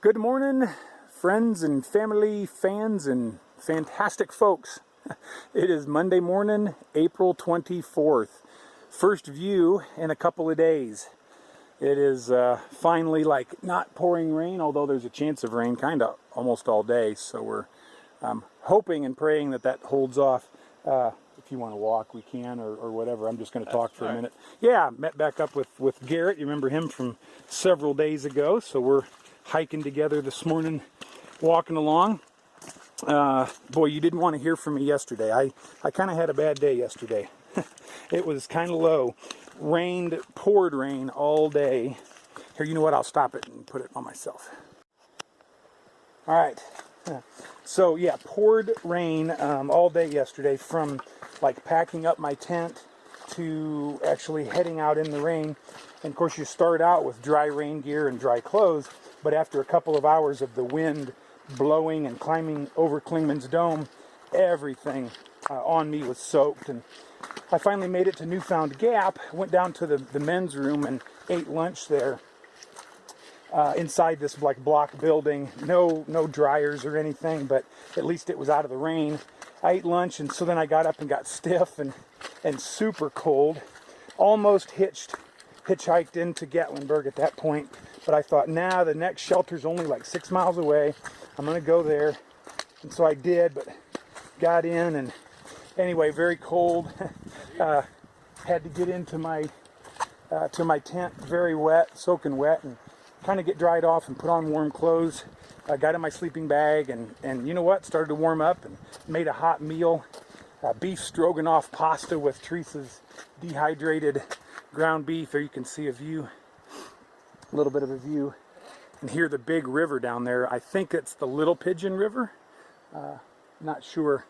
Good morning, friends and family, fans and fantastic folks. It is Monday morning, April 24th. First view in a couple of days. It is finally like not pouring rain, although there's a chance of rain kind of almost all day. So we're hoping and praying that that holds off. If you want to walk, we can, or whatever. I'm just going to talk for a minute. Yeah, met back up with Garrett. You remember him from several days ago. So we're hiking together this morning, walking along. Boy, you didn't want to hear from me yesterday. I kind of had a bad day yesterday. It was kind of low. Poured rain all day. Here, you know what? I'll stop it and put it on myself. All right. So yeah, poured rain all day yesterday, from like packing up my tent to actually heading out in the rain. And of course you start out with dry rain gear and dry clothes, but after a couple of hours of the wind blowing and climbing over Klingman's Dome, everything on me was soaked. And I finally made it to Newfound Gap, went down to the men's room and ate lunch there. Inside this like block building, no dryers or anything, but at least it was out of the rain. I ate lunch, and so then I got up and got stiff and super cold. Almost hitchhiked into Gatlinburg at that point, but I thought, nah, the next shelter's only like 6 miles away. I'm gonna go there, and so I did, but got in, and anyway, very cold. Had to get into my to my tent, very wet, soaking wet, and kind of get dried off and put on warm clothes. I got in my sleeping bag, and you know what? Started to warm up and made a hot meal. Beef stroganoff pasta with Teresa's dehydrated ground beef. There you can see a view, a little bit of a view, and hear the big river down there. I think it's the Little Pigeon River. Not sure.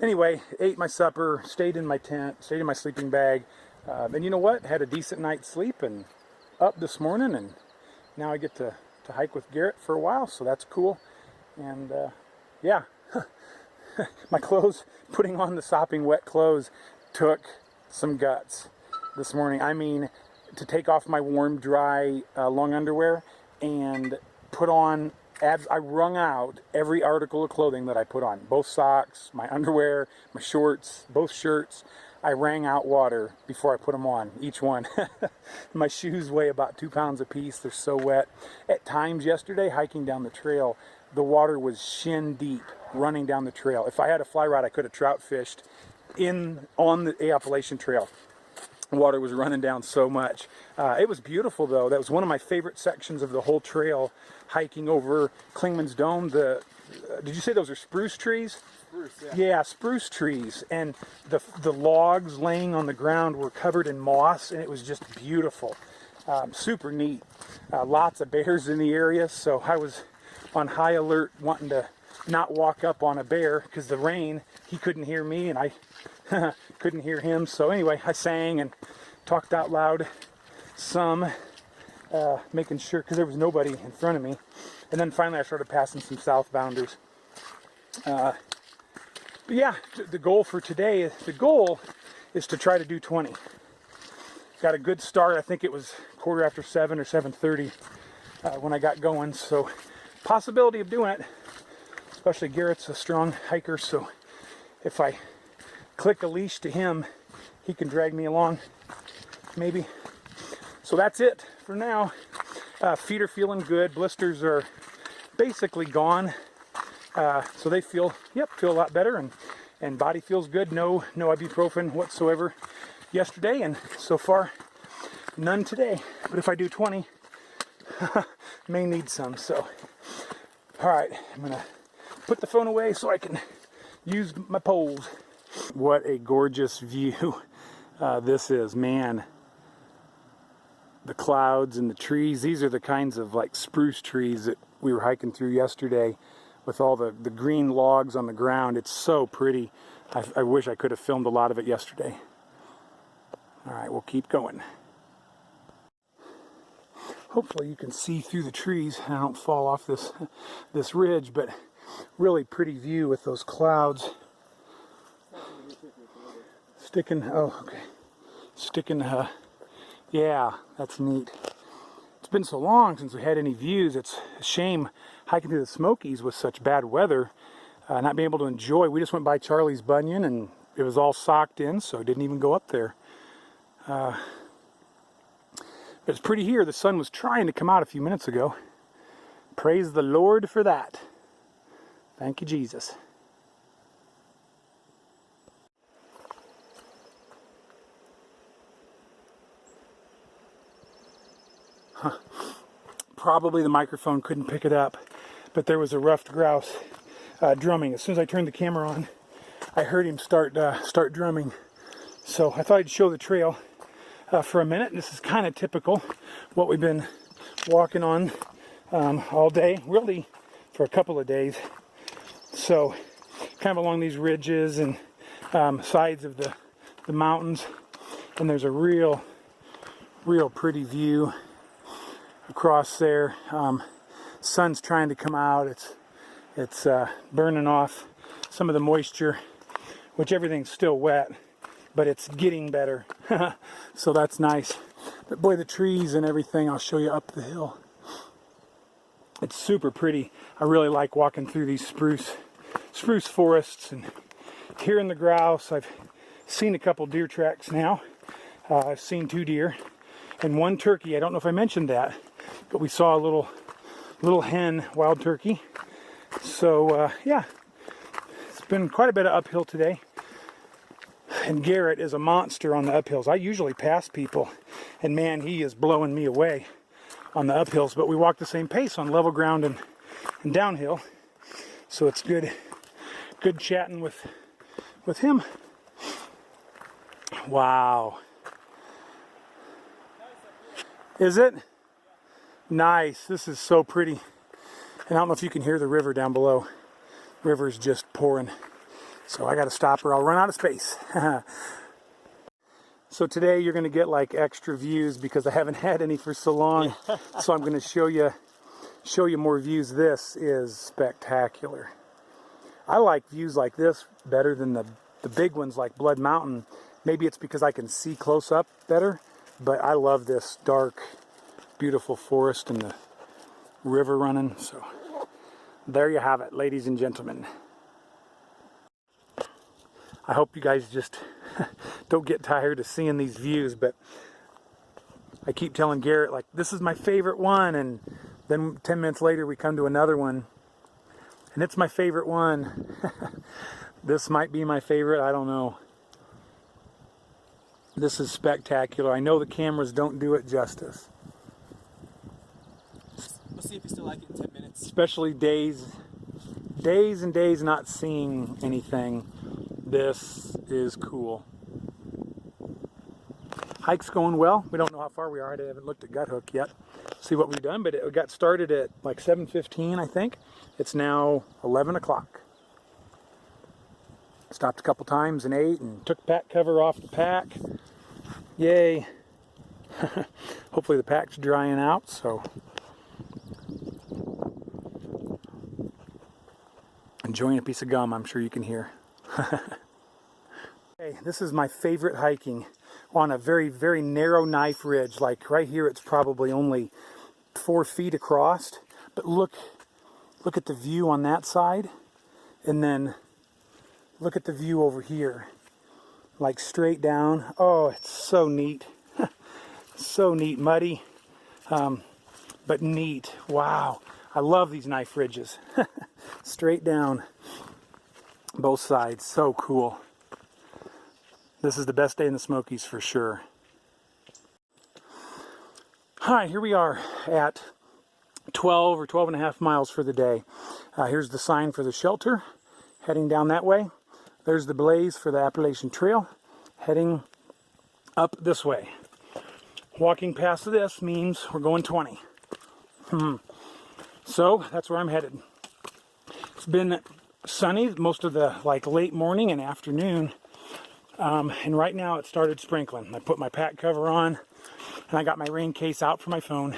Anyway, ate my supper, stayed in my tent, stayed in my sleeping bag, and you know what? Had a decent night's sleep, and up this morning, and now I get to hike with Garrett for a while, so that's cool. And yeah, my clothes, putting on the sopping wet clothes, took some guts this morning. I mean, to take off my warm, dry, long underwear and put on abs. I wrung out every article of clothing that I put on. Both socks, my underwear, my shorts, both shirts. I wrung out water before I put them on, each one. My shoes weigh about 2 pounds a piece. They're so wet. At times yesterday, hiking down the trail, the water was shin deep running down the trail. If I had a fly rod, I could have trout fished on the Appalachian Trail. Water was running down so much. It was beautiful, though. That was one of my favorite sections of the whole trail, hiking over Klingman's Dome. Did you say those are spruce trees? Spruce, yeah. Yeah, spruce trees. And the logs laying on the ground were covered in moss, and it was just beautiful. Super neat. Lots of bears in the area, so I was on high alert, wanting to not walk up on a bear, because the rain, he couldn't hear me, and I couldn't hear him. So anyway, I sang and talked out loud some, making sure, because there was nobody in front of me. And then finally I started passing some southbounders. But yeah, the goal for today is to try to do 20. Got a good start. I think it was 7:15 or 7:30 when I got going. So possibility of doing it, especially Garrett's a strong hiker, so if I click a leash to him, he can drag me along, maybe. So that's it for now. Feet are feeling good. Blisters are basically gone. So they feel a lot better, and body feels good. No ibuprofen whatsoever yesterday, and so far none today. But if I do 20, may need some. So all right, I'm gonna put the phone away so I can use my poles. What a gorgeous view this is, man. The clouds and the trees, these are the kinds of like spruce trees that we were hiking through yesterday, with all the green logs on the ground. It's so pretty. I wish I could have filmed a lot of it yesterday. All right, we'll keep going. Hopefully you can see through the trees and I don't fall off this ridge, but really pretty view with those clouds sticking. Oh, okay. Sticking. Yeah, that's neat. It's been so long since we had any views. It's a shame hiking through the Smokies with such bad weather, not being able to enjoy. We just went by Charlie's Bunyan and it was all socked in, so didn't even go up there. But it's pretty here. The sun was trying to come out a few minutes ago. Praise the Lord for that. Thank you, Jesus. Probably the microphone couldn't pick it up, but there was a ruffed grouse drumming. As soon as I turned the camera on, I heard him start drumming. So I thought I'd show the trail for a minute. This is kind of typical what we've been walking on all day, really for a couple of days. So kind of along these ridges and sides of the mountains, and there's a real pretty view across there. Sun's trying to come out. It's burning off some of the moisture, which everything's still wet, but it's getting better. So that's nice. But boy, the trees and everything, I'll show you up the hill. It's super pretty. I really like walking through these spruce forests and hearing the grouse. I've seen a couple deer tracks now. I've seen 2 deer and 1 turkey. I don't know if I mentioned that, but we saw a little hen wild turkey. So yeah, it's been quite a bit of uphill today. And Garrett is a monster on the uphills. I usually pass people, and man, he is blowing me away on the uphills. But we walk the same pace on level ground and downhill, so it's good chatting with him. Wow. Is it? Nice. This is so pretty. And I don't know if you can hear the river down below. The river's just pouring. So I got to stop or I'll run out of space. So today you're going to get like extra views because I haven't had any for so long. So I'm going to show you more views. This is spectacular. I like views like this better than the big ones like Blood Mountain. Maybe it's because I can see close up better, but I love this dark, beautiful forest and the river running. So there you have it, ladies and gentlemen. I hope you guys just don't get tired of seeing these views, but I keep telling Garrett, like, this is my favorite one, and then 10 minutes later we come to another one, and it's my favorite one. This might be my favorite, I don't know. This is spectacular. I know the cameras don't do it justice. We'll see if you still like it in 10 minutes. Especially days and days not seeing anything. This is cool. Hike's going well. We don't know how far we are. I haven't looked at Gut Hook yet. See what we've done, but it got started at like 7:15, I think. It's now 11 o'clock. Stopped a couple times and ate and took pack cover off the pack. Yay. Hopefully the pack's drying out, so enjoying a piece of gum, I'm sure you can hear. Okay, this is my favorite hiking on a very, very narrow knife ridge. Like right here, it's probably only 4 feet across. But look at the view on that side, and then look at the view over here, like straight down. Oh, it's so neat. So neat, muddy, but neat. Wow, I love these knife ridges. Straight down, both sides, so cool. This is the best day in the Smokies for sure. Hi, here we are at 12 or 12 and a half miles for the day. Here's the sign for the shelter, heading down that way. There's the blaze for the Appalachian Trail, heading up this way. Walking past this means we're going 20. So that's where I'm headed. It's been sunny most of the late morning and afternoon. And right now it started sprinkling. I put my pack cover on and I got my rain case out for my phone.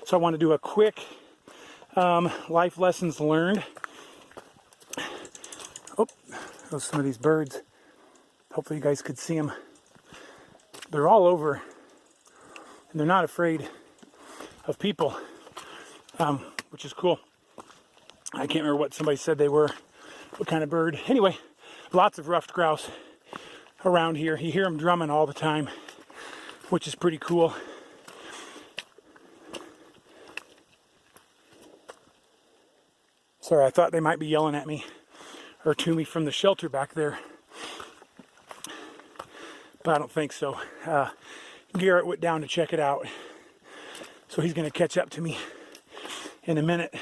So I want to do a quick life lessons learned. Oh, there's some of these birds. Hopefully you guys could see them. They're all over and they're not afraid of people, which is cool. I can't remember what somebody said they were, what kind of bird. Anyway, lots of ruffed grouse around here. You hear them drumming all the time, which is pretty cool. Sorry, I thought they might be yelling at me or to me from the shelter back there, but I don't think so. Garrett went down to check it out, so he's going to catch up to me in a minute.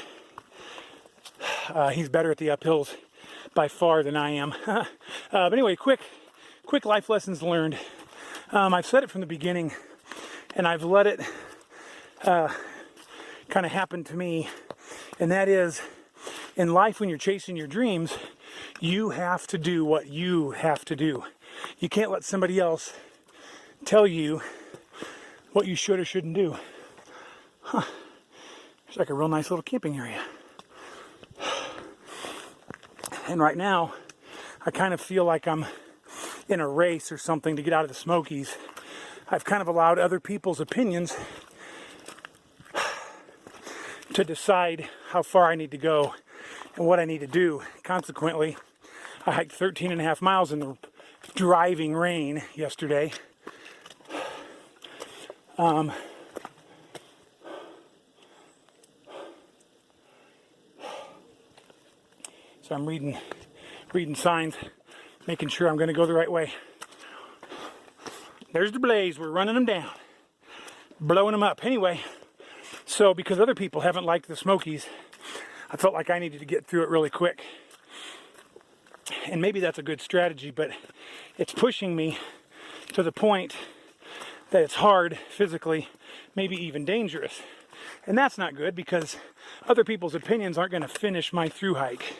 He's better at the uphills by far than I am. But anyway, quick life lessons learned. I've said it from the beginning, and I've let it kind of happen to me, and that is, in life, when you're chasing your dreams, you have to do what you have to do. You can't let somebody else tell you what you should or shouldn't do. It's like a real nice little camping area. And right now, I kind of feel like I'm in a race or something to get out of the Smokies. I've kind of allowed other people's opinions to decide how far I need to go and what I need to do. Consequently, I hiked 13.5 miles in the driving rain yesterday. So I'm reading signs, making sure I'm going to go the right way. There's the blaze. We're running them down, blowing them up. Anyway, so because other people haven't liked the Smokies, I felt like I needed to get through it really quick. And maybe that's a good strategy, but it's pushing me to the point that it's hard physically, maybe even dangerous. And that's not good, because other people's opinions aren't going to finish my through hike.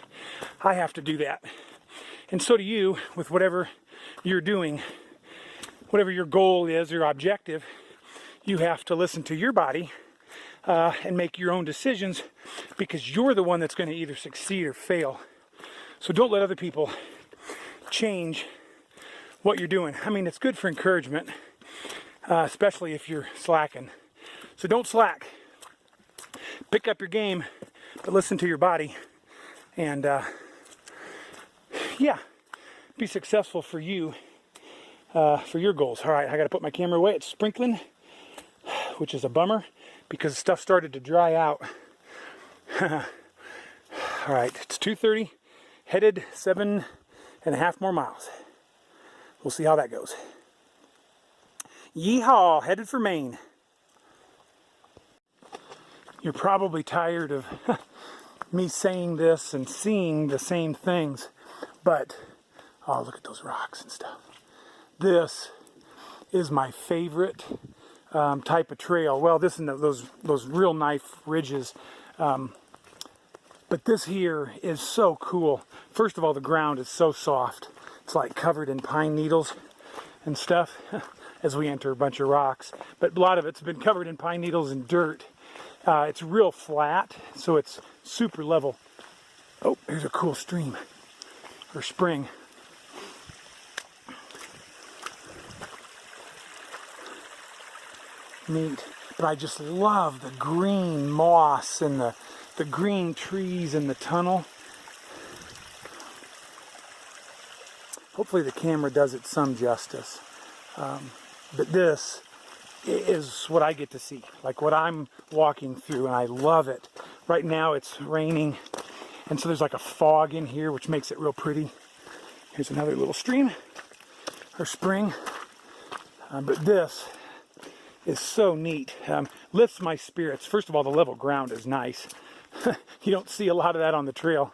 I have to do that. And so do you with whatever you're doing. Whatever your goal is, your objective, you have to listen to your body and make your own decisions, because you're the one that's going to either succeed or fail. So don't let other people change what you're doing. I mean, it's good for encouragement, especially if you're slacking. So don't slack. Pick up your game, but listen to your body, and yeah, be successful for you, for your goals. All right, I got to put my camera away. It's sprinkling, which is a bummer because stuff started to dry out. All right, it's 2:30, headed 7.5 more miles. We'll see how that goes. Yeehaw, headed for Maine. You're probably tired of me saying this and seeing the same things, but oh, look at those rocks and stuff. This is my favorite type of trail. Well, this and those real knife ridges, but this here is so cool. First of all, the ground is so soft. It's like covered in pine needles and stuff as we enter a bunch of rocks, but a lot of it's been covered in pine needles and dirt. It's real flat, so it's super level. Oh, here's a cool stream or spring. Neat. But I just love the green moss and the green trees in the tunnel. Hopefully the camera does it some justice. But this is what I get to see, like what I'm walking through, and I love it. Right now it's raining, and so there's like a fog in here, which makes it real pretty. Here's another little stream or spring. But this is so neat. Lifts my spirits. First of all, the level ground is nice. You don't see a lot of that on the trail,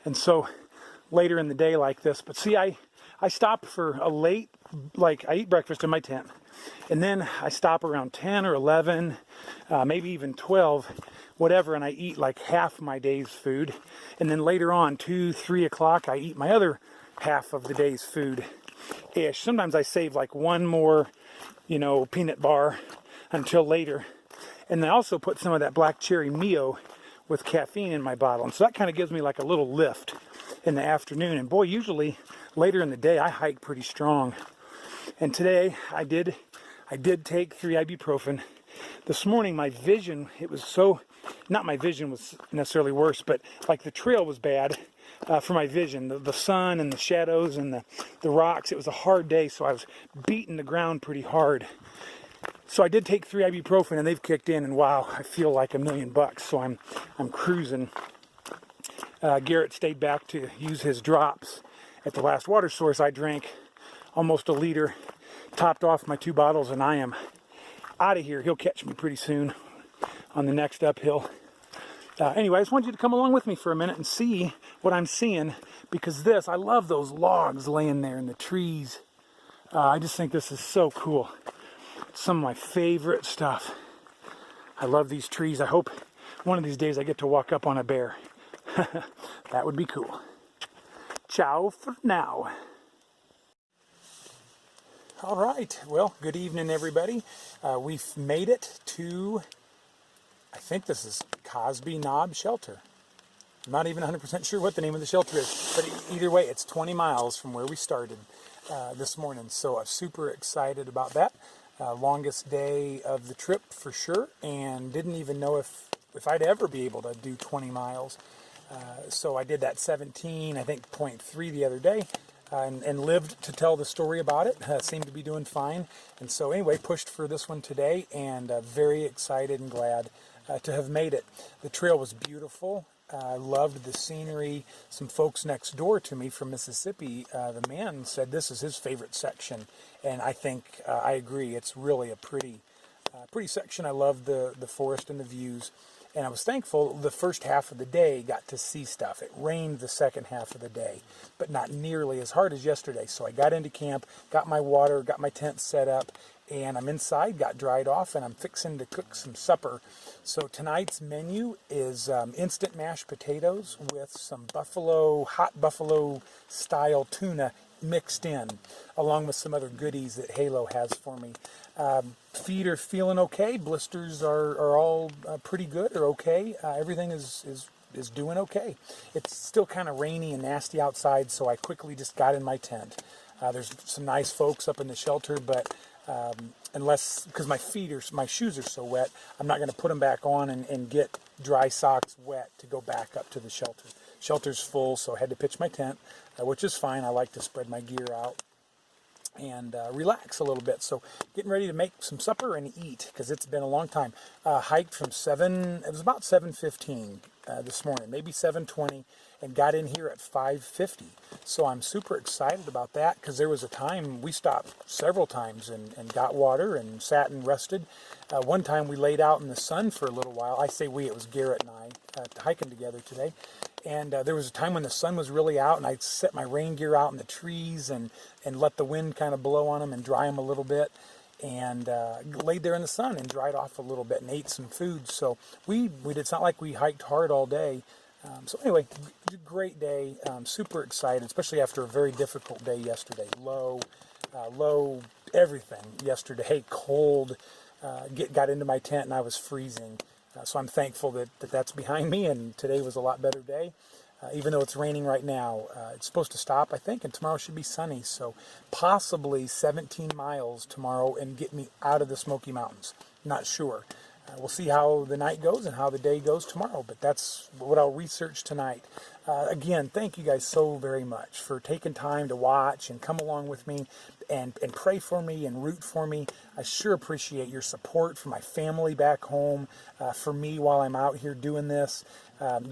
and so later in the day like this. But see, I stop for a late, like I eat breakfast in my tent, and then I stop around 10 or 11, maybe even 12, whatever, and I eat like half my day's food. And then later on, 2, 3 o'clock, I eat my other half of the day's food-ish. Sometimes I save like one more, peanut bar until later. And I also put some of that black cherry Mio with caffeine in my bottle. And so that kind of gives me like a little lift in the afternoon. And boy, usually later in the day, I hike pretty strong. And today I did take 3 ibuprofen. this morning my vision, it was so, not my vision was necessarily worse, but like the trail was bad for my vision. The sun and the shadows and the rocks, it was a hard day, so I was beating the ground pretty hard. So I did take 3 ibuprofen and they've kicked in, and wow, I feel like $1,000,000. So I'm cruising. Garrett stayed back to use his drops at the last water source. I drank almost a liter, topped off my 2 bottles, and I am out of here. He'll catch me pretty soon on the next uphill. Anyway, I just wanted you to come along with me for a minute and see what I'm seeing, because I love those logs laying there in the trees. I just think this is so cool. It's some of my favorite stuff. I love these trees. I hope one of these days I get to walk up on a bear. That would be cool. Ciao for now. All right. Well, good evening, everybody. We've made it to, I think this is Cosby Knob Shelter. I'm not even 100% sure what the name of the shelter is, but either way, it's 20 miles from where we started this morning. So I'm super excited about that. Longest day of the trip for sure, and didn't even know if I'd ever be able to do 20 miles. So I did that 17, I think 0.3 the other day, and lived to tell the story about it. Seemed to be doing fine. And so anyway, pushed for this one today, and very excited and glad to have made it. The trail was beautiful. I loved the scenery. Some folks next door to me from Mississippi, the man said this is his favorite section, and I think I agree. It's really a pretty section. I love the forest and the views. And I was thankful the first half of the day got to see stuff. It rained the second half of the day, but not nearly as hard as yesterday. So I got into camp, got my water, got my tent set up, and I'm inside, got dried off, and I'm fixing to cook some supper. So tonight's menu is instant mashed potatoes with some hot buffalo style tuna mixed in, along with some other goodies that Halo has for me. Feet are feeling okay. Blisters are all pretty good or okay. Everything is doing okay. It's still kind of rainy and nasty outside, so I quickly just got in my tent. There's some nice folks up in the shelter, but because my shoes are so wet, I'm not going to put them back on and get dry socks wet to go back up to the shelter. Shelter's full, so I had to pitch my tent, which is fine. I like to spread my gear out and relax a little bit. So getting ready to make some supper and eat, because it's been a long time. Hiked from it was about 7:15 this morning, maybe 7:20, and got in here at 5:50. So I'm super excited about that, because there was a time we stopped several times and got water and sat and rested. One time we laid out in the sun for a little while. I say we, it was Garrett and I hiking together today. And there was a time when the sun was really out, and I set my rain gear out in the trees and let the wind kind of blow on them and dry them a little bit, and laid there in the sun and dried off a little bit and ate some food. So we did. It's not like we hiked hard all day. So anyway, great day. Super excited, especially after a very difficult day yesterday. Low everything yesterday. Cold. Got into my tent and I was freezing. So I'm thankful that's behind me, and today was a lot better day. Even though it's raining right now, it's supposed to stop, I think, and tomorrow should be sunny. So possibly 17 miles tomorrow and get me out of the Smoky Mountains. Not sure. We'll see how the night goes and how the day goes tomorrow, but that's what I'll research tonight. Again, thank you guys so very much for taking time to watch and come along with me and pray for me and root for me. I sure appreciate your support for my family back home, for me while I'm out here doing this,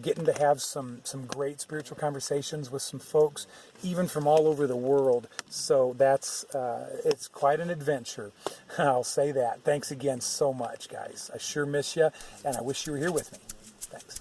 getting to have some great spiritual conversations with some folks, even from all over the world. So it's quite an adventure. I'll say that. Thanks again so much, guys. I sure miss you, and I wish you were here with me. Thanks.